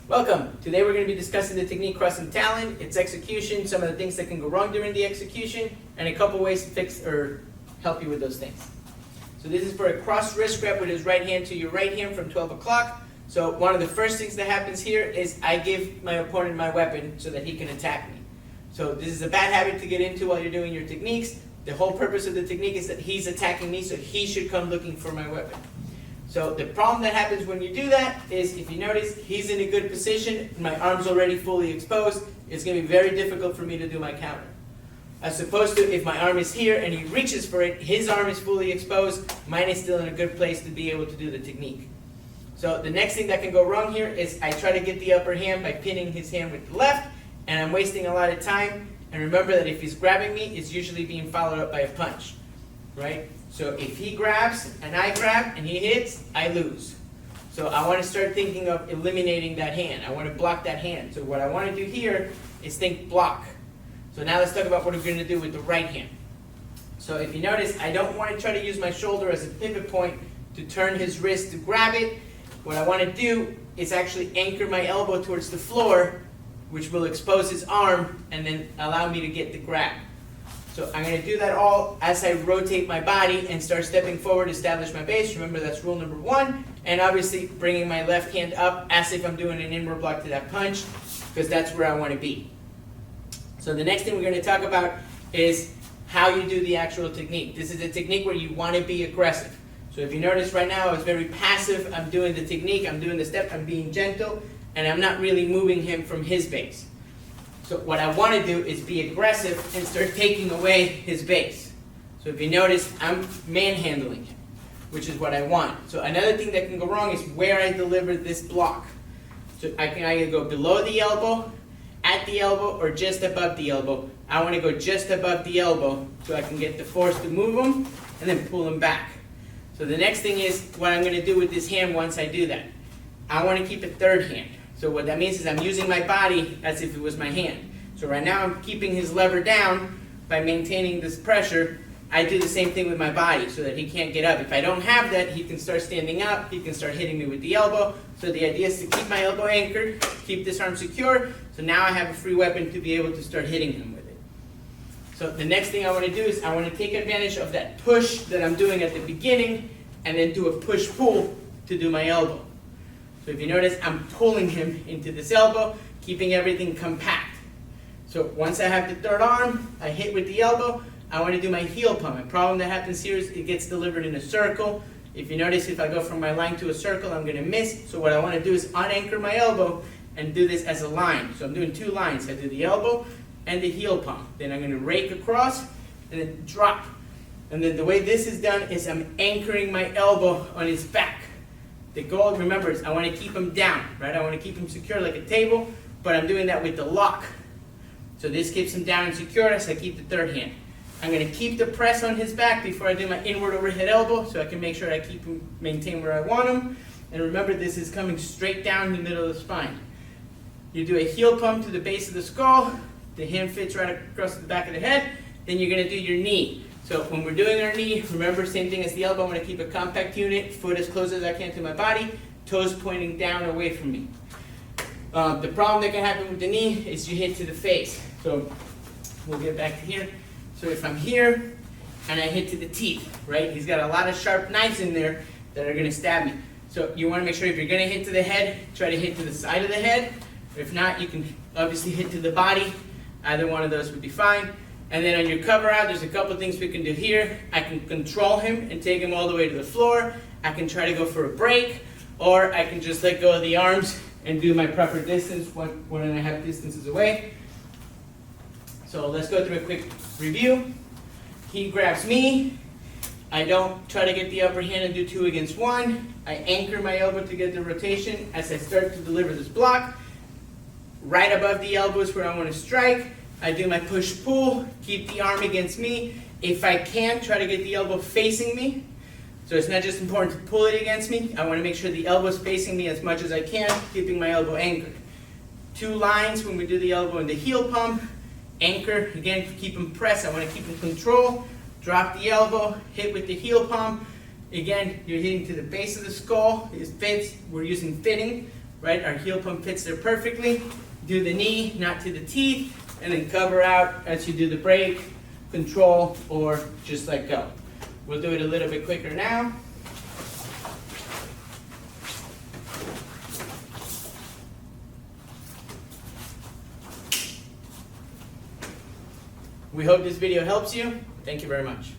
Welcome. Today we're going to be discussing the technique Crossing Talon, its execution, some of the things that can go wrong during the execution, and a couple ways to fix or help you with those things. So this is for a cross wrist grab with his right hand to your right hand from 12 o'clock. So one of the first things that happens here is I give my opponent my weapon so that he can attack me. So this is a bad habit to get into while you're doing your techniques. The whole purpose of the technique is that he's attacking me, so he should come looking for my weapon. So the problem that happens when you do that is, if you notice, he's in a good position, my arm's already fully exposed, it's going to be very difficult for me to do my counter. As opposed to if my arm is here and he reaches for it, his arm is fully exposed, mine is still in a good place to be able to do the technique. So the next thing that can go wrong here is I try to get the upper hand by pinning his hand with the left, and I'm wasting a lot of time. And remember that if he's grabbing me, it's usually being followed up by a punch, right? So if he grabs and I grab and he hits, I lose. So I want to start thinking of eliminating that hand. I want to block that hand. So what I want to do here is think block. So now let's talk about what we're going to do with the right hand. So if you notice, I don't want to try to use my shoulder as a pivot point to turn his wrist to grab it. What I want to do is actually anchor my elbow towards the floor, which will expose his arm and then allow me to get the grab. So I'm going to do that all as I rotate my body and start stepping forward, establish my base. Remember, that's rule number one. And obviously bringing my left hand up as if I'm doing an inward block to that punch, because that's where I want to be. So the next thing we're going to talk about is how you do the actual technique. This is a technique where you want to be aggressive. So if you notice right now, I was very passive. I'm doing the technique, I'm doing the step, I'm being gentle, and I'm not really moving him from his base. So what I want to do is be aggressive and start taking away his base. So if you notice, I'm manhandling him, which is what I want. So another thing that can go wrong is where I deliver this block. So I can either go below the elbow, at the elbow, or just above the elbow. I want to go just above the elbow so I can get the force to move him and then pull him back. So the next thing is what I'm going to do with this hand once I do that. I want to keep a third hand. So what that means is I'm using my body as if it was my hand. So right now I'm keeping his lever down by maintaining this pressure. I do the same thing with my body so that he can't get up. If I don't have that, he can start standing up, he can start hitting me with the elbow. So the idea is to keep my elbow anchored, keep this arm secure, so now I have a free weapon to be able to start hitting him with it. So the next thing I want to do is I want to take advantage of that push that I'm doing at the beginning and then do a push-pull to do my elbow. So if you notice, I'm pulling him into this elbow, keeping everything compact. So once I have the third arm, I hit with the elbow, I want to do my heel pump. The problem that happens here is it gets delivered in a circle. If you notice, if I go from my line to a circle, I'm going to miss. So what I want to do is unanchor my elbow and do this as a line. So I'm doing two lines. I do the elbow and the heel pump. Then I'm going to rake across and then drop. And then the way this is done is I'm anchoring my elbow on his back. The goal, remember, is I want to keep him down, right? I want to keep him secure like a table, but I'm doing that with the lock. So this keeps him down and secure as I keep the third hand. I'm going to keep the press on his back before I do my inward overhead elbow, so I can make sure I keep him maintain where I want him. And remember, this is coming straight down the middle of the spine. You do a heel pump to the base of the skull, the hand fits right across the back of the head, then you're going to do your knee. So when we're doing our knee, remember, same thing as the elbow, I want to keep a compact unit, foot as close as I can to my body, toes pointing down away from me. The problem that can happen with the knee is you hit to the face. So we'll get back to here. So if I'm here and I hit to the teeth, right? He's got a lot of sharp knives in there that are going to stab me. So you want to make sure if you're going to hit to the head, try to hit to the side of the head. If not, you can obviously hit to the body. Either one of those would be fine. And then on your cover out, there's a couple things we can do here. I can control him and take him all the way to the floor. I can try to go for a break, or I can just let go of the arms and do my proper distance, 1.5 distances away. So let's go through a quick review. He grabs me. I don't try to get the upper hand and do 2 against 1. I anchor my elbow to get the rotation as I start to deliver this block. Right above the elbow is where I want to strike. I do my push-pull, keep the arm against me. If I can, try to get the elbow facing me. So it's not just important to pull it against me. I want to make sure the elbow is facing me as much as I can, keeping my elbow anchored. 2 lines when we do the elbow and the heel pump. Anchor, again, keep him pressed. I want to keep him control. Drop the elbow, hit with the heel pump. Again, you're hitting to the base of the skull. It fits. We're using fitting. right? Our heel pump fits there perfectly. Do the knee, not to the teeth, and then cover out as you do the brake, control, or just let go. We'll do it a little bit quicker now. We hope this video helps you. Thank you very much.